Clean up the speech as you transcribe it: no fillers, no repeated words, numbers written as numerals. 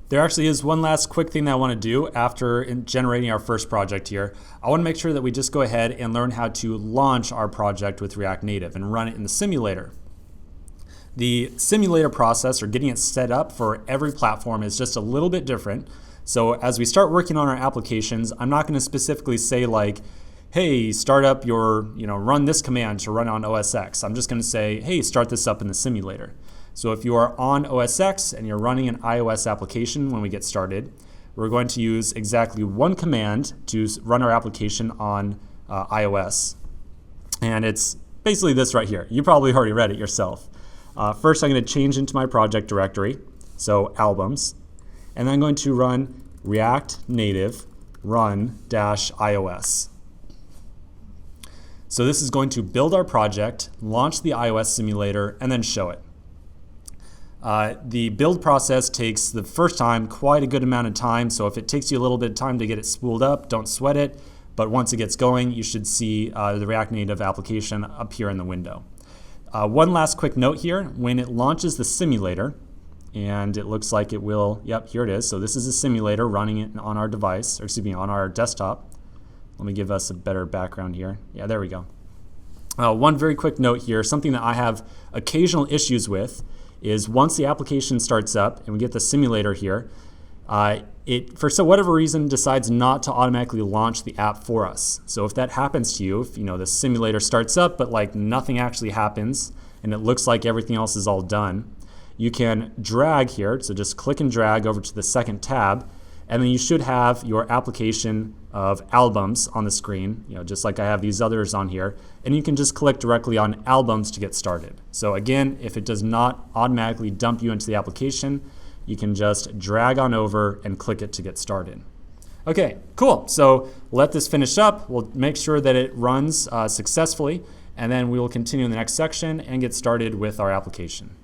There actually is one last quick thing that I want to do after generating our first project here. I want to make sure that we just go ahead and learn how to launch our project with React Native and run it in the simulator. The simulator process, or getting it set up for every platform, is just a little bit different. So as we start working on our applications, I'm not going to specifically say like, hey, start up your, run this command to run on OS X. I'm just going to say, hey, start this up in the simulator. So if you are on OS X and you're running an iOS application when we get started, we're going to use exactly one command to run our application on iOS. And it's basically this right here. You probably already read it yourself. First, I'm going to change into my project directory, so albums, and then I'm going to run React Native run-iOS. So this is going to build our project, launch the iOS simulator, and then show it. The build process takes the first time quite a good amount of time, so if it takes you a little bit of time to get it spooled up, don't sweat it, but once it gets going, you should see the React Native application appear in the window. One last quick note here, when it launches the simulator, and it looks like it will, yep, here it is. So this is a simulator running it on our device, or excuse me, on our desktop. Let me give us a better background here. Yeah, there we go. One very quick note here, something that I have occasional issues with is once the application starts up and we get the simulator here, it, for whatever reason, decides not to automatically launch the app for us. So if that happens to you, if the simulator starts up but like nothing actually happens and it looks like everything else is all done, you can drag here, so just click and drag over to the second tab, and then you should have your application of albums on the screen, just like I have these others on here, and you can just click directly on albums to get started. So again, if it does not automatically dump you into the application, you can just drag on over and click it to get started. Okay, cool. So let this finish up. We'll make sure that it runs successfully, and then we will continue in the next section and get started with our application.